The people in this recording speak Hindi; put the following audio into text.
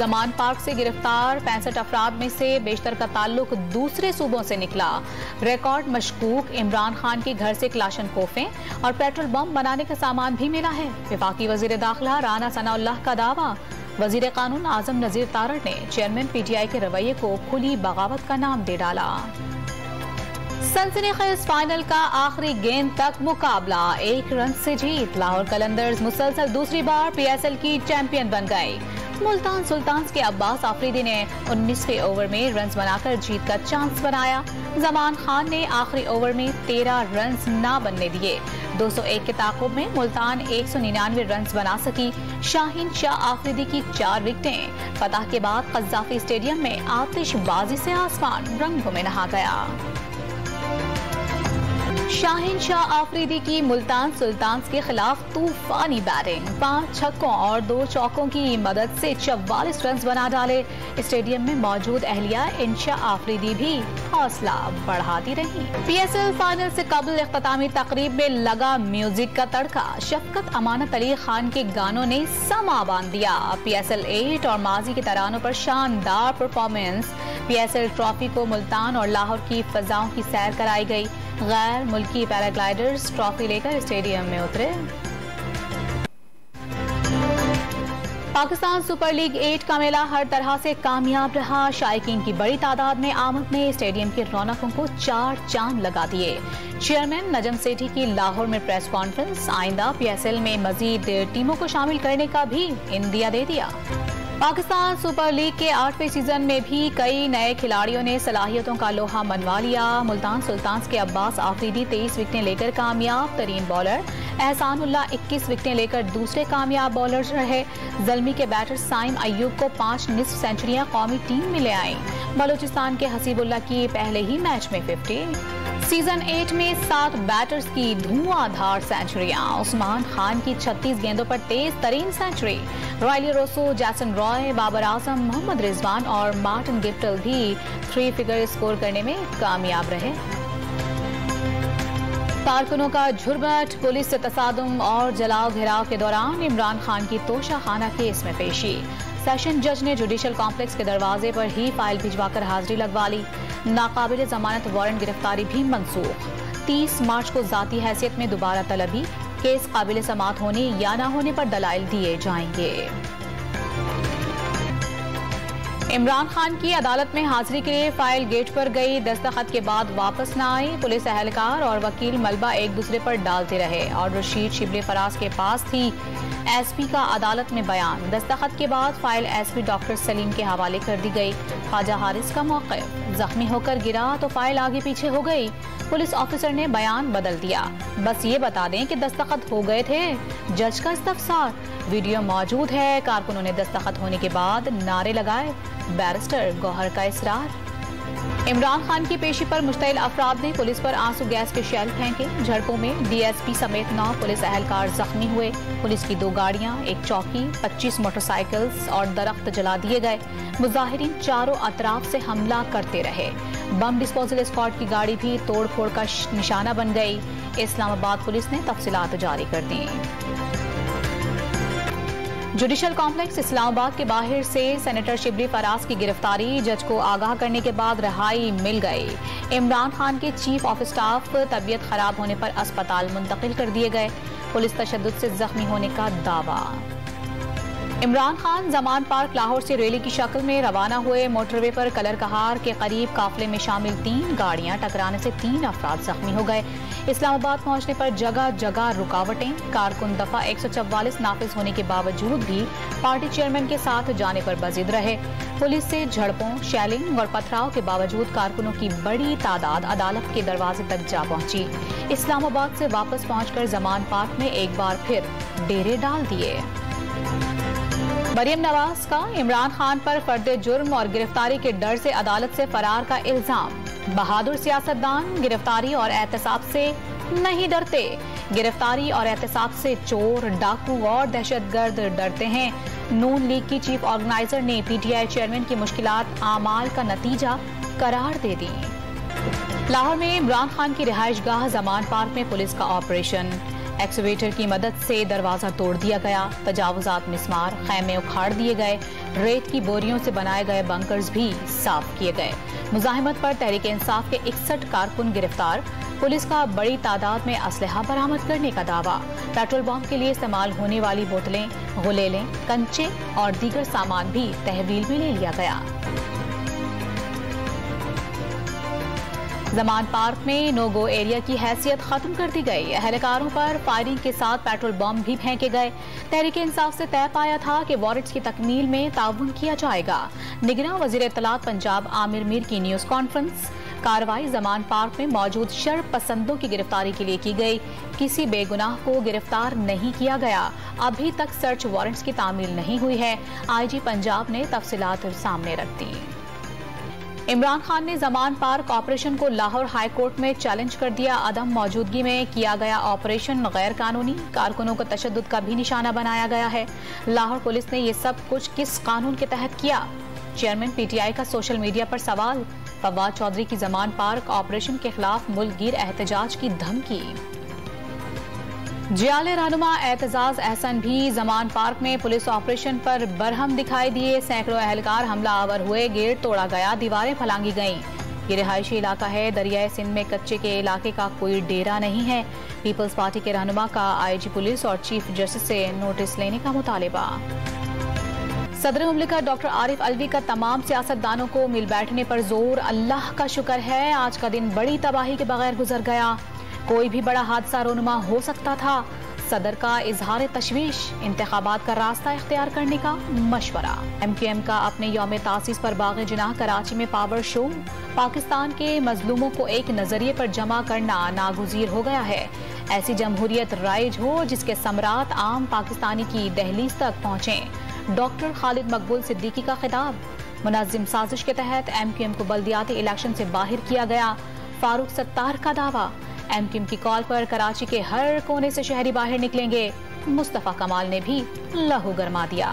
जमान पार्क से गिरफ्तार 65 अफराद में से बेशतर का ताल्लुक दूसरे सूबों से निकला। रिकॉर्ड मशकूक इमरान खान के घर से क्लाशनकोफें और पेट्रोल बम बनाने का सामान भी मिला है। वफाकी वजीर दाखिला राना सनाउल्लाह का दावा। वजीर कानून आजम नजीर तारड़ ने चेयरमैन पीटीआई के रवैये को खुली बगावत का नाम दे डाला। सनसनीखेज फाइनल का आखिरी गेंद तक मुकाबला, 1 रन से जीत। लाहौर कलंदर्स मुसलसल दूसरी बार पीएसएल की चैंपियन बन गई। मुल्तान सुल्तान्स के अब्बास आफरीदी ने 19वें ओवर में रन्स बनाकर जीत का चांस बनाया। जमान खान ने आखिरी ओवर में 13 रन्स ना बनने दिए। 201 के ताकुब में मुल्तान 199 रन्स बना सकी। शाहीन शाह आफरीदी की 4 विकेटें। फतह के बाद कज़्ज़ाफ़ी स्टेडियम में आतिशबाजी से आसमान रंगों में नहा गया। शाहीन शाह आफरीदी की मुल्तान सुल्तान्स के खिलाफ तूफानी बैटिंग, 5 छक्कों और 2 चौकों की मदद से 44 रन बना डाले। स्टेडियम में मौजूद अहलिया इंशा आफरीदी भी हौसला बढ़ाती रही। पीएसएल फाइनल से कबल इख्तितामी तकरीब में लगा म्यूजिक का तड़का। शफकत अमानत अली खान के गानों ने समा बांध दिया। पीएसएल 8 और माजी के तरानों पर शानदार परफॉर्मेंस। पीएसएल ट्रॉफी को मुल्तान और लाहौर की फजाओं की सैर कराई गई। गैर मुल्की पैराग्लाइडर्स ट्रॉफी लेकर स्टेडियम में उतरे। पाकिस्तान सुपर लीग 8 का मेला हर तरह से कामयाब रहा। शायकीन की बड़ी तादाद में आमद ने स्टेडियम की रौनकों को 4 चांद लगा दिए। चेयरमैन नजम सेठी की लाहौर में प्रेस कॉन्फ्रेंस, आइंदा पीएसएल में मजीद टीमों को शामिल करने का भी इंदिया दे दिया। पाकिस्तान सुपर लीग के 8वें सीजन में भी कई नए खिलाड़ियों ने सलाहियतों का लोहा मनवा लिया। मुल्तान सुल्तान्स के अब्बास आफरीदी 23 विकेटें लेकर कामयाब तरीन बॉलर। एहसानुल्लाह 21 विकेटें लेकर दूसरे कामयाब बॉलर रहे। जल्मी के बैटर साइम अय्यूब को 5 निस्फ सेंचुरियां कौमी टीम में ले आईं। बलोचिस्तान के हसीबुल्लाह की पहले ही मैच में 50। सीजन 8 में 7 बैटर्स की धुआंधार सेंचुरियां। उस्मान खान की 36 गेंदों पर तेज तरीन सेंचुरी। रॉयली रोसो, जैसन रॉय, बाबर आजम, मोहम्मद रिजवान और मार्टिन गिप्टल भी 3 फिगर स्कोर करने में कामयाब रहे। कारकुनों का झुरमट, पुलिस से तसादुम और जलाओ घेराव के दौरान इमरान खान की तोशाखाना केस में पेशी। सेशन जज ने जुडिशल कॉम्प्लेक्स के दरवाजे पर ही फाइल भिजवाकर हाजिरी लगवा ली। नाकाबिल जमानत वारंट गिरफ्तारी भी मनसूख। 30 मार्च को जाती हैसियत में दोबारा तलबी। केस काबिल समात होने या न होने पर दलाइल दिए जाएंगे। इमरान खान की अदालत में हाजिरी के लिए फाइल गेट पर गई, दस्तखत के बाद वापस न आई। पुलिस एहलकार और वकील मलबा एक दूसरे पर डालते रहे और रशीद शिबली फराज के पास थी। एसपी का अदालत में बयान, दस्तखत के बाद फाइल एसपी डॉक्टर सलीम के हवाले कर दी गई। ख्वाजा हारिस का मौक़िफ़, जख्मी होकर गिरा तो फाइल आगे पीछे हो गई। पुलिस ऑफिसर ने बयान बदल दिया, बस ये बता दें कि दस्तखत हो गए थे। जज का इस्तफसार, वीडियो मौजूद है। कारकुनों ने दस्तखत होने के बाद नारे लगाए। बैरिस्टर गौहर का इसरार। इमरान खान की पेशी पर मुश्तइल अफराद ने पुलिस पर आंसू गैस के शेल फेंके। झड़पों में डीएसपी समेत 9 पुलिस एहलकार जख्मी हुए। पुलिस की 2 गाड़ियां, 1 चौकी, 25 मोटरसाइकिल्स और दरख्त जला दिए गए। मुजाहिरीन चारों अतराफ से हमला करते रहे। बम डिस्पोजल स्क्वाड की गाड़ी भी तोड़ फोड़ का निशाना बन गई। इस्लामाबाद पुलिस ने तफसीलात जारी कर दी। जुडिशल कॉम्प्लेक्स इस्लामाबाद के बाहर से सेनेटर शिबली फराज की गिरफ्तारी, जज को आगाह करने के बाद रिहाई मिल गई। इमरान खान के चीफ ऑफ स्टाफ तबीयत खराब होने पर अस्पताल मुंतकिल कर दिए गए। पुलिस तशद्दुद से जख्मी होने का दावा। इमरान खान जमान पार्क लाहौर से रैली की शक्ल में रवाना हुए। मोटरवे पर कलर कहार के करीब काफिले में शामिल 3 गाड़ियां टकराने से 3 अफराद जख्मी हो गए। इस्लामाबाद पहुंचने पर जगह जगह रुकावटें। कारकुन दफा 144 नाफिज होने के बावजूद भी पार्टी चेयरमैन के साथ जाने पर बजिद रहे। पुलिस से झड़पों, शेलिंग और पथराव के बावजूद कारकुनों की बड़ी तादाद अदालत के दरवाजे तक जा पहुंची। इस्लामाबाद से वापस पहुंचकर जमान पार्क में एक बार फिर डेरे डाल दिए। मरियम नवाज का इमरान खान पर फर्द जुर्म और गिरफ्तारी के डर से अदालत से फरार का इल्जाम। बहादुर सियासतदान गिरफ्तारी और एहतसाब से नहीं डरते। गिरफ्तारी और एहतसाब से चोर, डाकू और दहशतगर्द डरते हैं। नून लीग की चीफ ऑर्गेनाइजर ने पीटीआई चेयरमैन की मुश्किलात आमाल का नतीजा करार दे दी। लाहौर में इमरान खान की रिहाइश गाह जमान पार्क में पुलिस का ऑपरेशन। एक्सकेवेटर की मदद से दरवाजा तोड़ दिया गया। तजावुजात मिस्मार, खैमे उखाड़ दिए गए। रेत की बोरियों से बनाए गए बंकर्स भी साफ किए गए। मुजाहिमत पर तहरीक इंसाफ के 61 कारकुन गिरफ्तार। पुलिस का बड़ी तादाद में असलहा बरामद करने का दावा। पेट्रोल बम के लिए इस्तेमाल होने वाली बोतलें, गुलेलें, कंचे और दीगर सामान भी तहवील में ले लिया गया। जमान पार्क में नो गो एरिया की हैसियत खत्म कर दी गई। एहलकारों पर फायरिंग के साथ पेट्रोल बम भी फेंके गए। तहरीक इंसाफ से तय पाया था कि वारंट्स की तकमील में ताउन किया जाएगा। निगरान वजीर इत्तलात पंजाब आमिर मीर की न्यूज कॉन्फ्रेंस। कार्रवाई जमान पार्क में मौजूद शर पसंदों की गिरफ्तारी के लिए की गई। किसी बेगुनाह को गिरफ्तार नहीं किया गया। अभी तक सर्च वारंट्स की तामील नहीं हुई है। IG पंजाब ने तफसीलात सामने रख दी। इमरान खान ने जमान पार्क ऑपरेशन को लाहौर हाई कोर्ट में चैलेंज कर दिया। अदम मौजूदगी में किया गया ऑपरेशन गैर कानूनी, कारकुनों को तशद्दुद का भी निशाना बनाया गया है। लाहौर पुलिस ने ये सब कुछ किस कानून के तहत किया? चेयरमैन PTI का सोशल मीडिया पर सवाल। फवाद चौधरी की जमान पार्क ऑपरेशन के खिलाफ मुल्कगीर एहतजाज की धमकी। जियाले रहनुमा एतजाज अहसन भी जमान पार्क में पुलिस ऑपरेशन पर बरहम दिखाई दिए। सैकड़ों अहलकार हमला आवर हुए, गेट तोड़ा गया, दीवारें फलांगी गईं। ये रिहायशी इलाका है। दरियाए सिंध में कच्चे के इलाके का कोई डेरा नहीं है। पीपल्स पार्टी के रहनुमा का IG पुलिस और चीफ जस्टिस से नोटिस लेने का मुतालिबा। सदर मुमलिकत डॉक्टर आरिफ अलवी का तमाम सियासतदानों को मिल बैठने पर जोर। अल्लाह का शुक्र है आज का दिन बड़ी तबाही के बगैर गुजर गया। कोई भी बड़ा हादसा रोनुमा हो सकता था। सदर का इजहार तशवीश। इंतखाबात का रास्ता इख्तियार करने का मशवरा। MQM का अपने यौम तासीस पर बाग़ जिनाह कराची में पावर शो। पाकिस्तान के मजलूमों को एक नजरिए पर जमा करना नागुज़ीर हो गया है। ऐसी जमहूरियत राइज हो जिसके सम्राट आम पाकिस्तानी की दहलीज तक पहुँचे। डॉक्टर खालिद मकबूल सिद्दीकी का खिताब। मुनज़्ज़िम साजिश के तहत MQM को बल्दियाती इलेक्शन से बाहर किया गया। फारूक सत्तार का दावा। MQM की कॉल पर कराची के हर कोने से शहरी बाहर निकलेंगे। मुस्तफा कमाल ने भी लहू गरमा दिया।